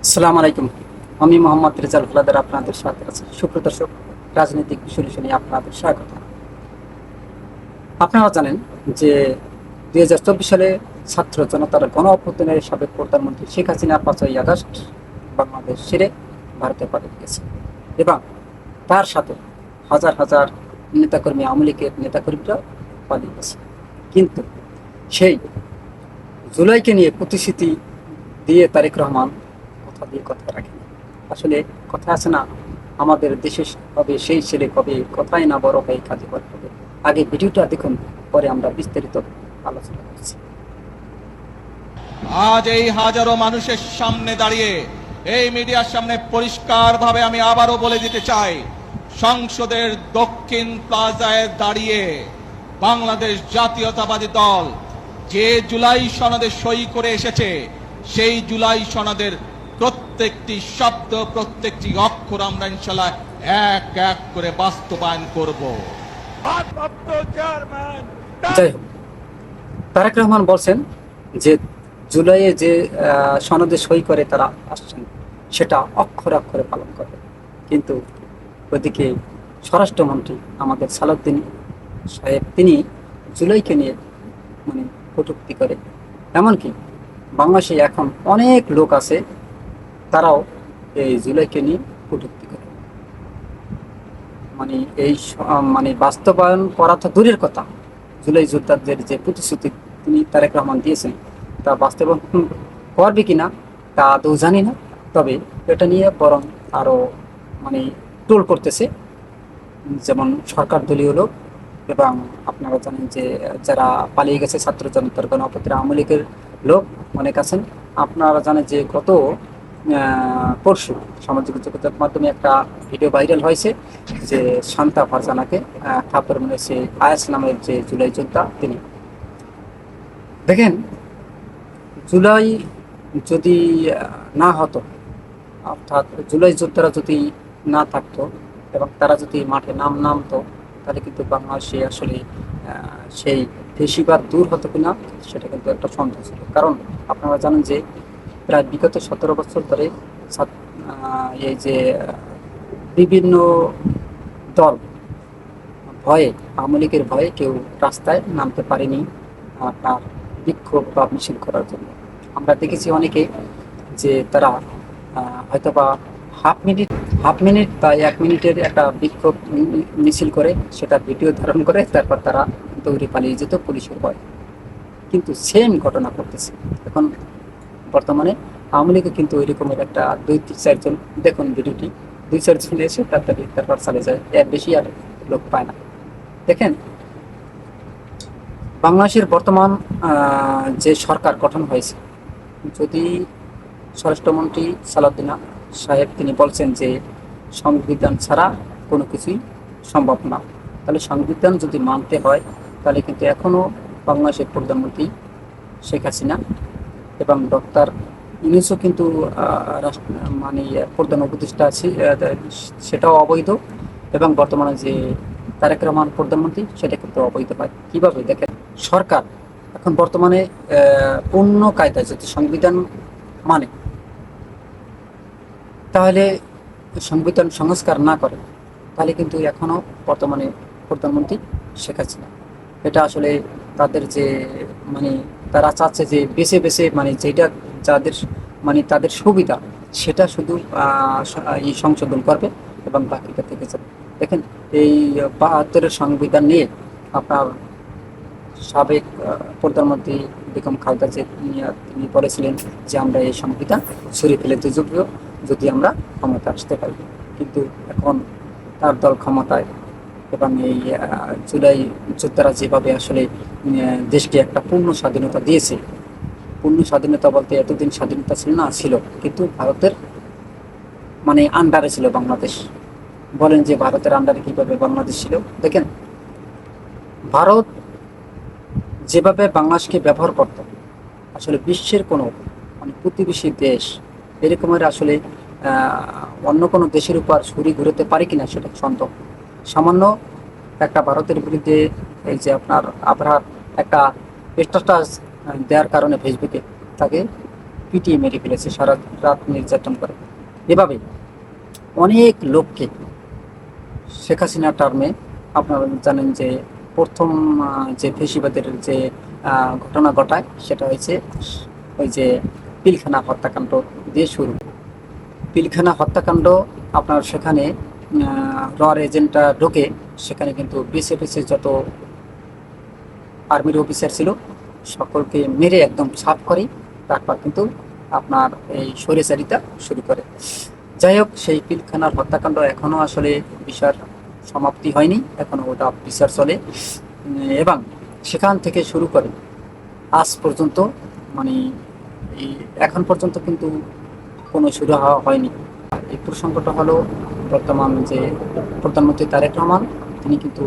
আসসালামু আলাইকুম। আমি মোহাম্মদ রেজাল ফলাদার আপনাদের সাথে আছি। সুপ্রদর্শক, রাজনৈতিক বিশ্লেষণে আপনাদের স্বাগত। আপনারা জানেন যে 2024 সালে ছাত্র জনতার গণ অভ্যুত্থানের সাবেক প্রধানমন্ত্রী শেখ হাসিনা 5ই আগস্ট বাংলাদেশ ছেড়ে ভারতে পালিয়ে গেছে এবং তার সাথে হাজার হাজার নেতাকর্মী, আওয়ামী লীগের নেতাকর্মীরা পালিয়ে গেছে। কিন্তু সেই জুলাইকে নিয়ে প্রতিশ্রুতি দিয়ে তারেক রহমান কথা দিয়ে কথা রাখেনি। আসলে কথা আছে না, আমাদের দেশে হবে সেই ছেলে কবে, কথাই না বড় হয়ে কাজে বড় হবে। আগে ভিডিওটা দেখুন, পরে আমরা বিস্তারিত আলোচনা করছি। আজ এই হাজারো মানুষের সামনে দাঁড়িয়ে এই মিডিয়ার সামনে পরিষ্কারভাবে আমি আবারও বলে দিতে চাই, সংসদের দক্ষিণ প্লাজায় দাঁড়িয়ে বাংলাদেশ জাতীয়তাবাদী দল যে জুলাই সনদে সই করে এসেছে, সেই জুলাই সনদের প্রত্যেকটি শব্দ, প্রত্যেকটি অক্ষর আমরা ইনশাআল্লাহ এক এক করে বাস্তবায়ন করব। যাই হোক, তারেক রহমান বলছেন যে জুলাইয়ে যে সনদে সই করে তারা আসছেন সেটা অক্ষরে অক্ষরে পালন করবে। কিন্তু ওইদিকে স্বরাষ্ট্রমন্ত্রী আমাদের সালাউদ্দিন সাহেব তিনি জুলাইকে নিয়ে মানে কটূক্তি করে। এমনকি বাংলাদেশে এখন অনেক লোক আছে, তারাও এই জুলাইকে নিয়ে কটূক্তি করে। মানে এই মানে বাস্তবায়ন করা তো দূরের কথা, জুলাই যোদ্ধাদের যে প্রতিশ্রুতি তিনি তারেক রহমান দিয়েছেন তা বাস্তবায়ন করবে কিনা তা আদৌ জানি না। তবে এটা নিয়ে বরং আরও মানে ট্রোল করতেছে, যেমন সরকার দলীয় লোক এবং আপনারা জানেন যে যারা পালিয়ে গেছে ছাত্র জনতার গণ অভ্যুত্থানে আওয়ামী লীগের লোক অনেক আছেন। আপনারা জানেন যে গত পরশু সামাজিক যোগাযোগ মাধ্যমে একটা ভিডিও ভাইরাল হয়েছে যে শান্তা ফারজানাকে ঠাকুর মানে সে আয়াস নামের যে জুলাই যোদ্ধা তিনি। দেখেন, জুলাই যদি না হতো, অর্থাৎ জুলাই যোদ্ধারা যদি না থাকতো এবং তারা যদি মাঠে নামতো, তাহলে কিন্তু বাংলাদেশে আসলে সেই ফেসিবাদ দূর হতো কিনা সেটা কিন্তু একটা সন্দেহ ছিল। কারণ আপনারা জানেন যে প্রায় বিগত 17 বছর ধরে এই যে বিভিন্ন দল ভয়ে, আওয়ামী লীগের ভয়ে কেউ রাস্তায় নামতে পারেনি আপনার বিক্ষোভ বা মিছিল করার জন্য। আমরা দেখেছি অনেকে যে তারা হয়তোবা হাফ মিনিট বা 1 মিনিটের একটা বিক্ষোভ মিছিল করে সেটা ভিডিও ধারণ করে তারপর তারা দৌড়ে পালিয়ে যেত পুলিশের ভয়। কিন্তু সেম ঘটনা করতেছে এখন বর্তমানে আওয়ামী লীগে। কিন্তু ওই রকমের একটা 2-4 জন, দেখুন ভিডিওটি, 2-4 জন এসে তারপর চলে যায়, এর বেশি আর লোক পায় না। দেখেন, বাংলাদেশের বর্তমান যে সরকার গঠন হয়েছে, যদি স্বরাষ্ট্রমন্ত্রী সালাউদ্দিন সাহেব তিনি বলছেন যে সংবিধান ছাড়া কোনো কিছুই সম্ভব না, তাহলে সংবিধান যদি মানতে হয় তাহলে কিন্তু এখনও বাংলাদেশের প্রধানমন্ত্রী শেখ হাসিনা এবং ডক্টর ইউনূসও কিন্তু মানে প্রধান উপদেষ্টা আছে, সেটাও অবৈধ। এবং বর্তমানে যে তারেক রহমান প্রধানমন্ত্রী সেটা কিন্তু অবৈধ হয়। কীভাবে দেখেন, সরকার এখন বর্তমানে পূর্ণ কায়দায় যদি সংবিধান মানে, তাহলে সংবিধান সংস্কার না করে তাহলে কিন্তু এখনও বর্তমানে প্রধানমন্ত্রী শেখ হাসিনা। এটা আসলে তাদের যে মানে তারা চাচ্ছে যে বেছে বেছে মানে যেটা যাদের মানে তাদের সুবিধা সেটা শুধু এই সংশোধন করবে এবং বাকিটা থেকে যাবে। দেখেন, এই 72-এর সংবিধান নিয়ে আপনার সাবেক প্রধানমন্ত্রী বেগম খালেদা জিয়া তিনি বলেছিলেন যে আমরা এই সংবিধান সরিয়ে ফেলতে যোগ্য যদি আমরা ক্ষমতা আসতে পারি। কিন্তু এখন তার দল ক্ষমতায় এবং এই জুলাই যোদ্ধারা যেভাবে আসলে দেশকে একটা পূর্ণ স্বাধীনতা দিয়েছে, পূর্ণ স্বাধীনতা বলতে এতদিন স্বাধীনতা ছিল না, ছিল কিন্তু ভারতের মানে আন্ডারে ছিল বাংলাদেশ। বলেন যে ভারতের আন্ডারে কীভাবে বাংলাদেশ ছিল। দেখেন, ভারত যেভাবে বাংলাদেশকে ব্যবহার করত, আসলে বিশ্বের কোনো মানে প্রতিবেশী দেশ এরকমের আসলে অন্য কোনো দেশের উপর ছুরি ঘুরোতে পারে কিনা সেটা সন্দেহ। সামান্য একটা ভারতের বিরুদ্ধে এই যে আপনার আবরার একটা স্ট্যাটাস দেওয়ার কারণে ফেসবুকে তাকে পিটিয়ে মেরে ফেলেছে, সারা রাত নির্যাতন করে। এভাবে অনেক লোককে শেখ হাসিনা টার্মে আপনারা জানেন যে প্রথম যে ফেসিবাদের যে ঘটনা ঘটায় সেটা হয়েছে ওই যে পিলখানা হত্যাকাণ্ড দিয়ে শুরু। পিলখানা হত্যাকাণ্ড আপনার সেখানে রর এজেন্টরা ঢোকে, সেখানে কিন্তু বিএসএফের যত আর্মির অফিসার ছিল সকলকে মেরে একদম সাফ করে, তারপর কিন্তু আপনার এই স্বৈরাচারিতা শুরু করে। যাই হোক, সেই পিলখানার হত্যাকাণ্ড এখনও আসলে বিচার সমাপ্তি হয়নি, এখনও ওটা বিচার চলে। এবং সেখান থেকে শুরু করে আজ পর্যন্ত মানে এই এখন পর্যন্ত কিন্তু কোনো শুরু হওয়া হয়নি। এই প্রসঙ্গটা হলো বর্তমান যে প্রধানমন্ত্রী তারেক রহমান, তিনি কিন্তু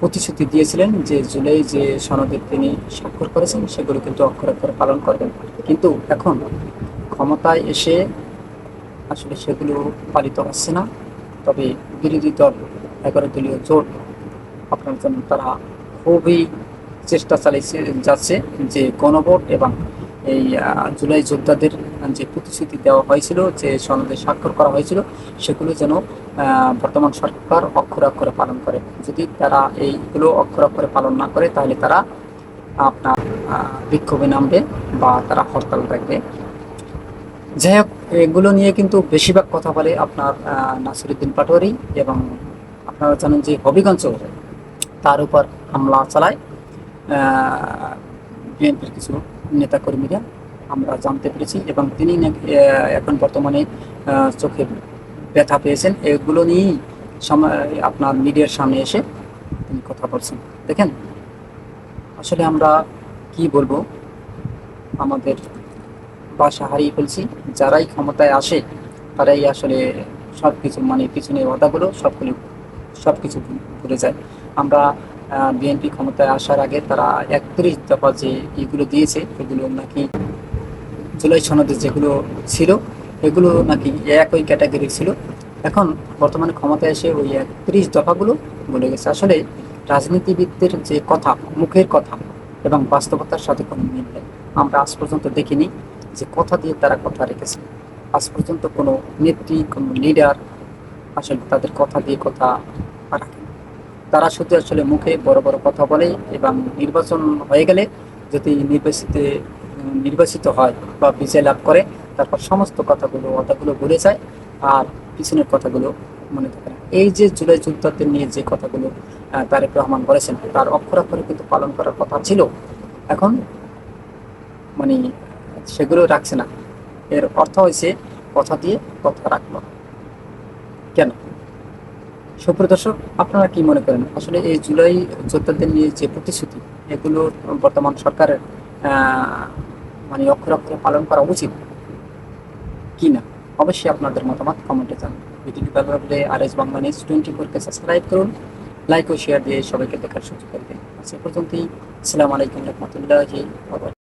প্রতিশ্রুতি দিয়েছিলেন যে জুলাই যে সনদে তিনি স্বাক্ষর করেছেন সেগুলো কিন্তু অক্ষরে অক্ষরে পালন করবেন, কিন্তু এখন ক্ষমতায় এসে আসলে সেগুলো পালিত হচ্ছে না। তবে বিরোধী দল 11 দলীয় জোট আপনার জন্য তারা খুবই চেষ্টা চালিয়েছে যাচ্ছে যে গণভোট এবং এই জুলাই যোদ্ধাদের যে প্রতিশ্রুতি দেওয়া হয়েছিল, যে সনদে স্বাক্ষর করা হয়েছিল, সেগুলো যেন বর্তমান সরকার অক্ষরে অক্ষরে পালন করে। যদি তারা এইগুলো অক্ষরে অক্ষরে পালন না করে তাহলে তারা আপনার বিক্ষোভে নামবে বা তারা হরতাল রাখবে। যাই হোক, এগুলো নিয়ে কিন্তু বেশিরভাগ কথা বলে আপনার নাসিরুদ্দিন পাটোয়ারি, এবং আপনারা জানেন যে হবিগঞ্জ তার উপর হামলা চালায় বিএনপির কিছু নেতাকর্মীরা, আমরা জানতে পেরেছি। এবং তিনি এখন বর্তমানে চোখে ব্যথা পেয়েছেন, এগুলো নিয়েই আপনার মিডিয়ার সামনে এসে তিনি কথা বলছেন। দেখেন, আসলে আমরা কি বলবো, আমাদের ভাষা হারিয়ে ফেলছি। যারাই ক্ষমতায় আসে তারাই আসলে সব কিছু মানে পিছনে ওয়াদাগুলো সব কিছু ভুলে যায়। আমরা বিএনপি ক্ষমতায় আসার আগে তারা 31 দফা যে এগুলো দিয়েছে, এগুলো নাকি জুলাই সনদে যেগুলো ছিল এগুলো নাকি একই ক্যাটাগরি ছিল। এখন বর্তমানে ক্ষমতায় এসে ওই 31 দফাগুলো বলে গেছে। আসলে রাজনীতিবিদদের যে কথা, মুখের কথা এবং বাস্তবতার সাথে কোনো মিল নেই। আমরা আজ পর্যন্ত দেখিনি যে কথা দিয়ে তারা কথা রেখেছে। আজ পর্যন্ত কোনো নেত্রী, কোনো লিডার আসলে তাদের কথা দিয়ে কথা রাখে না। তারা শুধু আসলে মুখে বড় বড় কথা বলে, এবং নির্বাচন হয়ে গেলে যদি নির্বাচিত হয় বা বিজয় লাভ করে, তারপর সমস্ত কথাগুলো ভুলে যায়, আর পিছনের কথাগুলো মনে থাকে না। এই যে জুলাই যোদ্ধাদের নিয়ে যে কথাগুলো তারেক রহমান বলেছেন, তার অক্ষর অক্ষরে কিন্তু পালন করার কথা ছিল, এখন মানে সেগুলো রাখছে না। এর অর্থ হয়েছে কথা দিয়ে কথা রাখলো। কেন? সুপ্রিয় দর্শক, আপনারা কি মনে করেন আসলে এই জুলাই যোদ্ধাদের নিয়ে যে প্রতিশ্রুতি, এগুলো বর্তমান সরকারের মানে অক্ষরে অক্ষরে পালন করা উচিত কি না? অবশ্যই আপনাদের মতামত কমেন্টে জানান। ভিডিওটি ভালো লাগলে RS বাংলা নিউজ 24-কে সাবস্ক্রাইব করুন, লাইক ও শেয়ার দিয়ে সবাইকে দেখার সুযোগ করে দিন। আজ এ পর্যন্তই। আসসালামু আলাইকুম রহমতুল্লাহি ওয়া বারাকাতুহু।